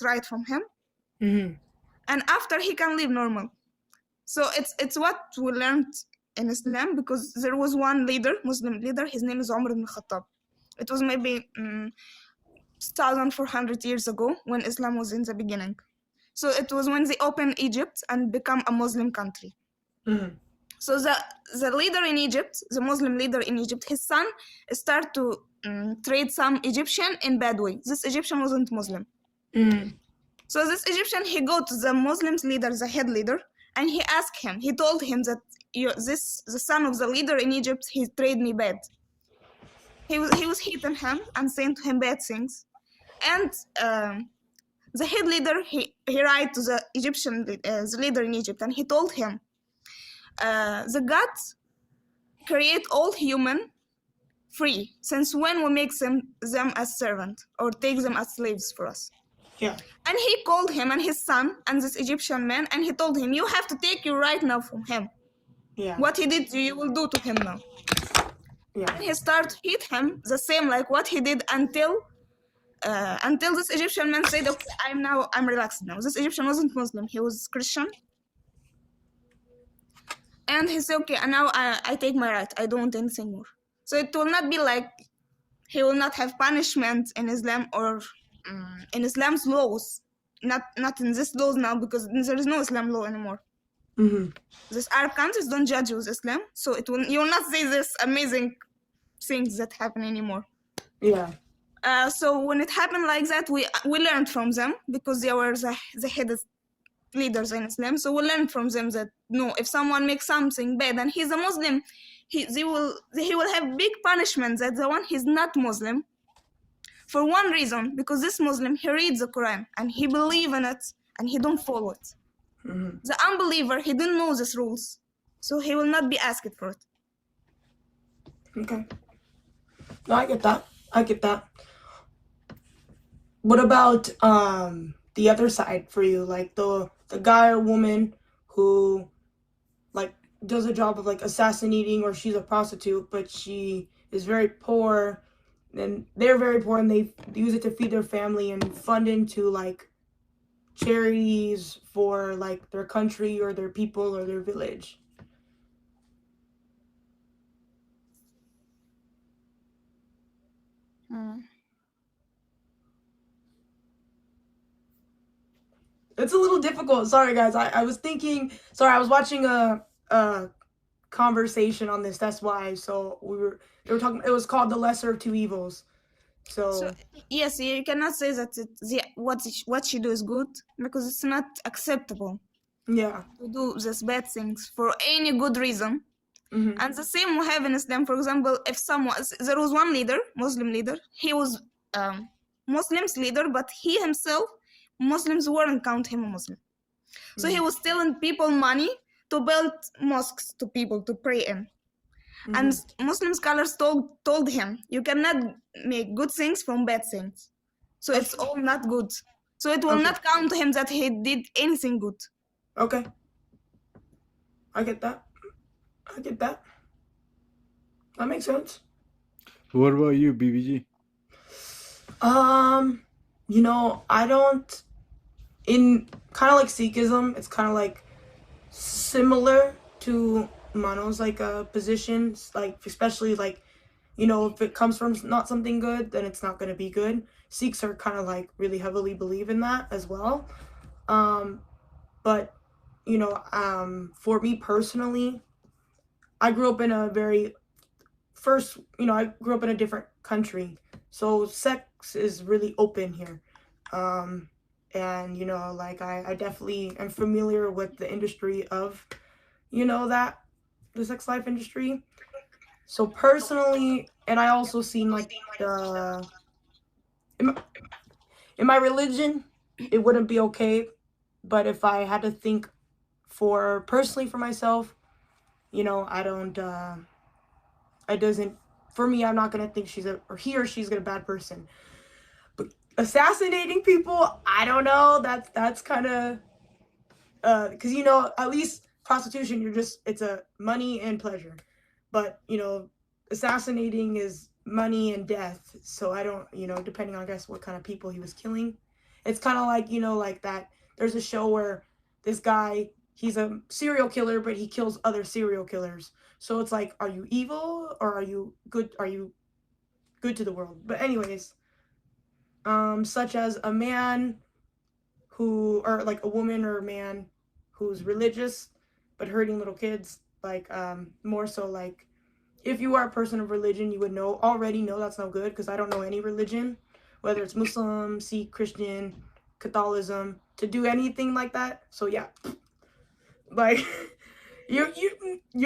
right from him, Mm-hmm. and after he can live normal. So it's what we learned in Islam, because there was one leader, Muslim leader, his name is Umar ibn Khattab. It was maybe 1,400 years ago when Islam was in the beginning. So it was when they opened Egypt and become a Muslim country. Mm-hmm. So the leader in Egypt, the Muslim leader in Egypt, his son started to trade some Egyptian in bad way. This Egyptian wasn't Muslim. Mm-hmm. So this Egyptian, he go to the Muslim leader, the head leader, and he asked him, he told him that the son of the leader in Egypt, he trade me bad. He was hitting him and saying to him bad things. And the head leader, he write to the Egyptian, the leader in Egypt, and he told him, the God create all human free. Since when we make them as servant or take them as slaves for us? Yeah. And he called him and his son and this Egyptian man, and he told him, you have to take your right now from him. Yeah. What he did, you will do to him now. Yeah. And he started hit him the same like what he did until this Egyptian man said, okay, I'm relaxed now. This Egyptian wasn't Muslim, he was Christian. And he said, okay, and now I take my right, I don't want anything more. So it will not be like, he will not have punishment in Islam or in Islam's laws. Not in this laws now, because there is no Islam law anymore. Mm-hmm. These Arab countries don't judge with Islam, so you will not see this amazing things that happen anymore. Yeah. So when it happened like that, we learned from them, because they were the head leaders in Islam. So we learned from them that no, if someone makes something bad and he's a Muslim, he will have big punishment. That the one he's not Muslim, for one reason, because this Muslim, he reads the Quran and he believes in it and he don't follow it. Mm-hmm. The unbeliever, he didn't know these rules, so he will not be asked for it. Okay. No, I get that. What about the other side for you, like the guy or woman who like does a job of like assassinating, or she's a prostitute but she is very poor, and they're very poor and they use it to feed their family and fund into like charities for like their country or their people or their village? It's a little difficult. Sorry, guys. I was thinking. Sorry, I was watching a conversation on this. That's why. So they were talking. It was called The Lesser of Two Evils. So yes, you cannot say that what she do is good, because it's not acceptable yeah. to do these bad things for any good reason. Mm-hmm. And the same we have in Islam. For example, if there was one leader, Muslim leader, he was Muslim's leader, but he himself, Muslims weren't count him a Muslim. So he was stealing people money to build mosques to people to pray in. Mm-hmm. And Muslim scholars told him, you cannot make good things from bad things. So it's all not good. So it will not count to him that he did anything good. Okay. I get that. That makes sense. What about you, BBG? I don't, in kind of like Sikhism, it's kind of like similar to Mano's like positions, like especially like, if it comes from not something good, then it's not going to be good. Sikhs are kind of like really heavily believe in that as well. But for me personally, I grew up in a different country, so sex is really open here. And like I definitely am familiar with the industry of the sex life industry. So personally, and I also seen like in my religion, it wouldn't be okay, but if I had to think personally for myself, I don't it doesn't, for me, I'm not gonna think she's a bad person. But assassinating people, I don't know, that's kind of because at least prostitution, it's a money and pleasure, but assassinating is money and death. So I don't, depending on, I guess, what kind of people he was killing, It's kind of like, like that. There's a show where this guy, he's a serial killer, but he kills other serial killers. So it's like, are you evil or are you good? Are you good to the world? But anyways, such as a man who, or like a woman or a man who's religious but hurting little kids, like more so like if you are a person of religion, you would already know that's no good, because I don't know any religion, whether it's Muslim, Sikh, Christian, Catholicism, to do anything like that. So yeah, like you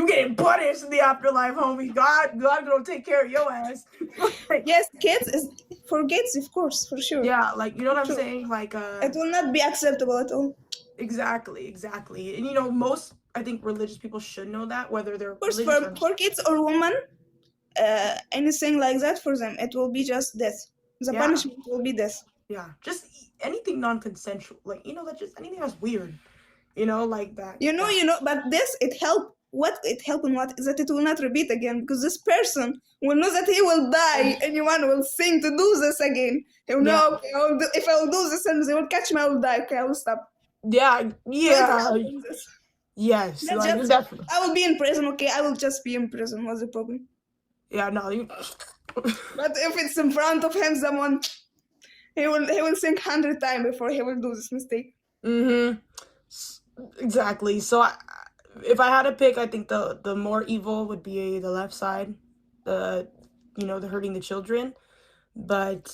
getting punished in the afterlife, homie. God gonna take care of your ass. Like, Yes, kids is for kids, of course, for sure. yeah, like, you know what I'm Sure. saying? Like It will not be acceptable at all. exactly. And most, I think, religious people should know that, whether they're Of course, religious or for kids or women, anything like that for them, it will be just death. The Yeah. punishment will be death. yeah, just anything non-consensual, like, that just anything that's weird, like that. But this, it help. What it help in what is that it will not repeat again, because this person will know that he will die. Anyone will think to do this again. He will know, okay, if I will do this and they will catch me, I will die. Okay, I will stop. Yeah, So it yeah, help in this. yes, Not like just, definitely. I will be in prison. Okay, I will just be in prison. What's the problem? Yeah, no, But if it's in front of him, someone, he will think 100 times before he will do this mistake. exactly. So if I had to pick, I think the more evil would be the left side, the the hurting the children. But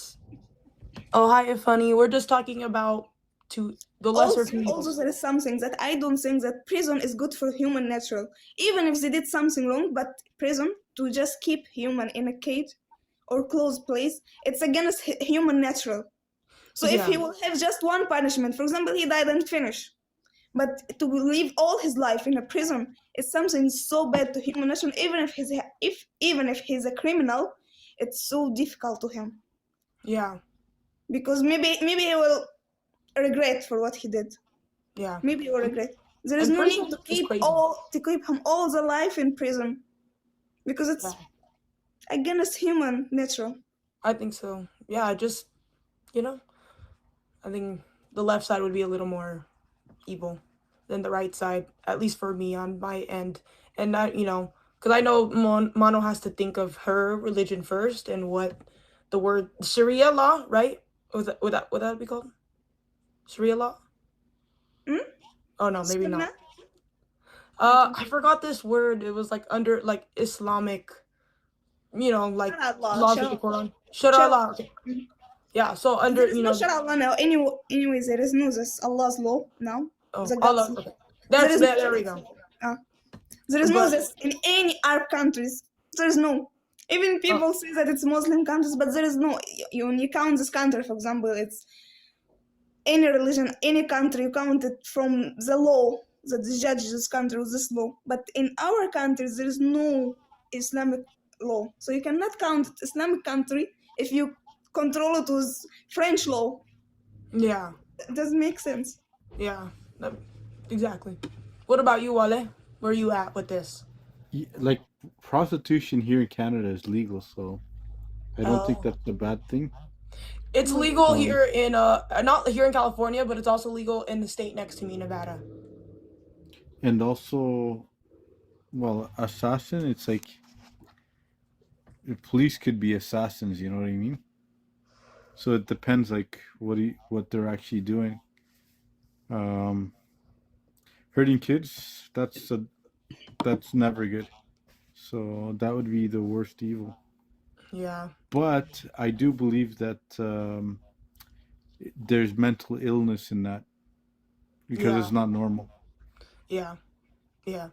oh, hi, funny. We're just talking about the lesser two Also, evils. there is something that I don't think that prison is good for human natural. Even if they did something wrong, but prison to just keep human in a cage or closed place, it's against human natural. So if he Yeah. will have just one punishment, for example, he died and finished. But to live all his life in a prison is something so bad to human nature. Even if he's a criminal, it's so difficult to him, Yeah. because maybe he will regret for what he did. Yeah. Maybe he will regret. There is And no need prison to is keep crazy. him all the life in prison, because it's Yeah. against human nature. I think so. Yeah, just I think the left side would be a little more evil than the right side, at least for me on my end. And that, because I know Mono has to think of her religion first and what the word Sharia law, right? Would that be called Sharia law? Hmm? Oh no, maybe not. Sunnah? I forgot this word. It was like under like Islamic, like Shara Allah, laws of the Quran. Sharia law. Okay. Yeah. So under There is no Shara Allah now. Anyways, there is no this Allah's law now. oh, The Allah. God's law. Okay. There is no There we go. There is no But this in any Arab countries. There is no. Even people say that it's Muslim countries, but there is no. When you count this country, for example, it's any religion, any country, you count it from the law that the judge this country with this law. But in our countries, there is no Islamic law. So you cannot count it Islamic country if you control it with French law. yeah, It doesn't make sense. yeah, exactly. What about you, Wale? Where are you at with this? Like prostitution here in Canada is legal, so I don't think Oh. that's a bad thing. It's legal here in not here in California, but it's also legal in the state next to me, Nevada. And also, well, assassin, it's like the police could be assassins, you know what I mean? So it depends like what they're actually doing. Hurting kids, that's never good. So that would be the worst evil. Yeah. But I do believe that there's mental illness in that because Yeah. it's not normal. Yeah. Yeah.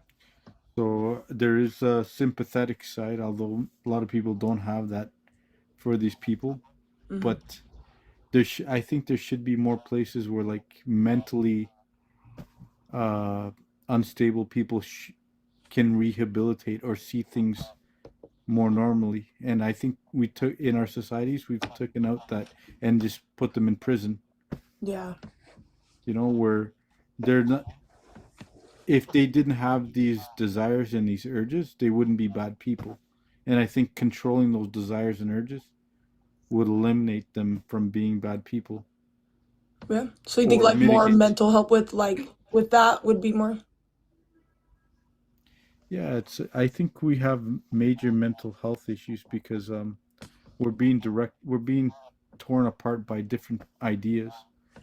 So there is a sympathetic side, although a lot of people don't have that for these people. Mhm. But I think there should be more places where like mentally unstable people can rehabilitate or see things more normally. And I think we took in our societies we've taken out that and just put them in prison. Yeah. Where they're not. If they didn't have these desires and these urges, they wouldn't be bad people. And I think controlling those desires and urges would eliminate them from being bad people. Yeah. So you think or like more mitigate. mental help with that would be more? Yeah, it's. I think we have major mental health issues because we're being torn apart by different ideas,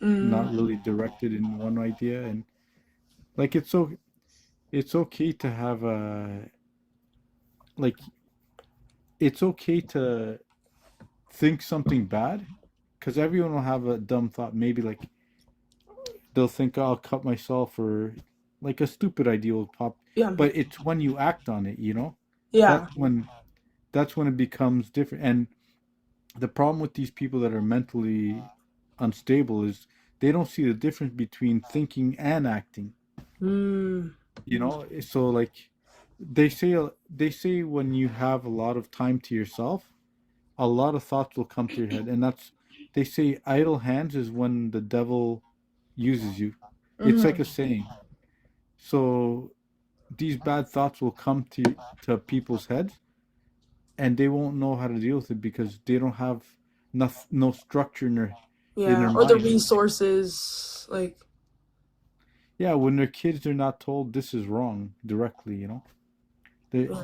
not Mm, really directed in one idea. And like it's okay to have a like it's okay to think something bad, because everyone will have a dumb thought. Maybe like they'll think, "Oh, I'll cut myself," or like a stupid idea will pop. yeah. But it's when you act on it, Yeah. that's when that's when it becomes different. And the problem with these people that are mentally unstable is they don't see the difference between thinking and acting. Mm, So like they say when you have a lot of time to yourself, a lot of thoughts will come to your head, and that's they say idle hands is when the devil uses you. It's like mm-hmm. a saying. So these bad thoughts will come to people's heads, and they won't know how to deal with it because they don't have no structure in Yeah. their Or the mind. resources, like, Yeah, when they're kids, they're not told this is wrong directly. yeah.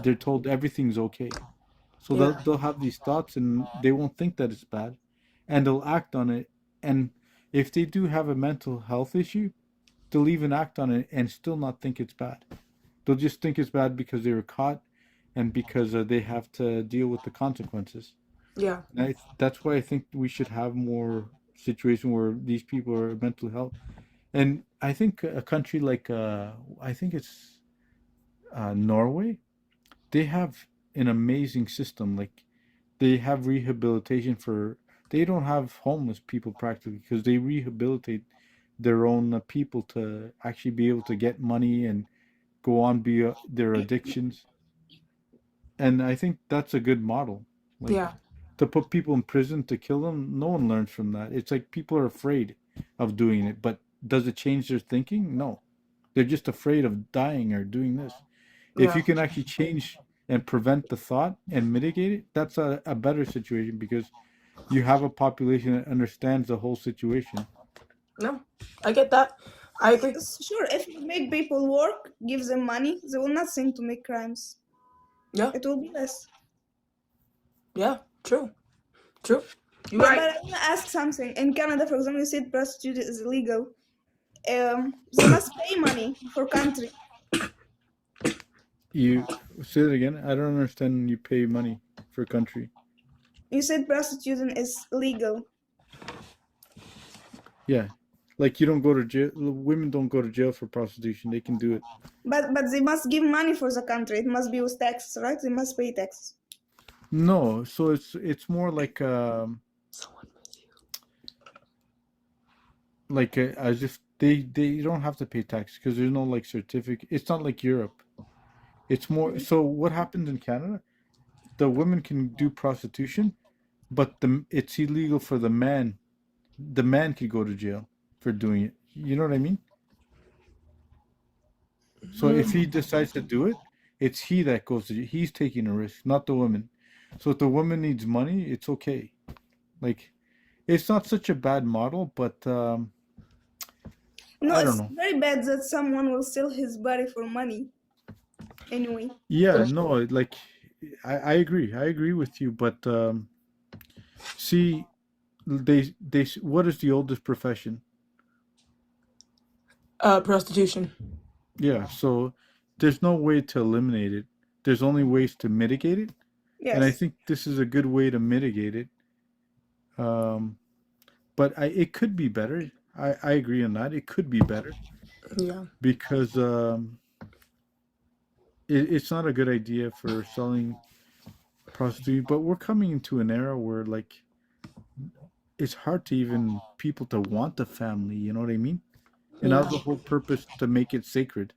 They're told everything's okay. So Yeah. they'll have these thoughts and they won't think that it's bad, and they'll act on it. And if they do have a mental health issue, they'll even act on it and still not think it's bad. They'll just think it's bad because they were caught and because they have to deal with the consequences. Yeah. And that's why I think we should have more situation where these people are mental health. And I think a country like I think it's Norway, they have an amazing system. Like they have rehabilitation for. They don't have homeless people practically because they rehabilitate their own people to actually be able to get money and go on be their addictions. And I think that's a good model. Yeah. Like to put people in prison to kill them, no one learns from that. It's like people are afraid of doing it, but does it change their thinking? No. They're just afraid of dying or doing this. If Yeah. you can actually change and prevent the thought and mitigate it, that's a better situation because you have a population that understands the whole situation. No, I get that. I agree. Sure, if you make people work, give them money, they will not think to make crimes. Yeah. It will be less. Yeah. True. True. You're But right. I want to ask something. In Canada, for example, you said prostitution is illegal. They must pay money for country. You say it again. I don't understand. You pay money for a country. You said prostitution is legal, Yeah, like you don't go to jail. Women don't go to jail for prostitution. They can do it. but they must give money for the country. It must be with taxes, right? They must pay taxes. No, so it's more like as if they don't have to pay tax because there's no like certificate. It's not like Europe. It's more so what happens in Canada, the women can do prostitution, but it's illegal for the man. The man could go to jail for doing it. You know what I mean? So if he decides to do it, it's he that goes to he's taking a risk, not the woman. So if the woman needs money, it's okay. Like it's not such a bad model, but No, I don't it's know. very bad that someone will sell his body for money. Anyway, Yeah, no, like I agree. I agree with you, but see, what is the oldest profession? Prostitution. Yeah, so there's no way to eliminate it. There's only ways to mitigate it, and I yes. think this is a good way to mitigate it. Um, but it could be better. I agree on that. It could be better Yeah. because it's not a good idea for selling prostitute. But we're coming into an era where like it's hard to even people to want a family. You know what I mean? And that was the Yeah. whole purpose to make it sacred.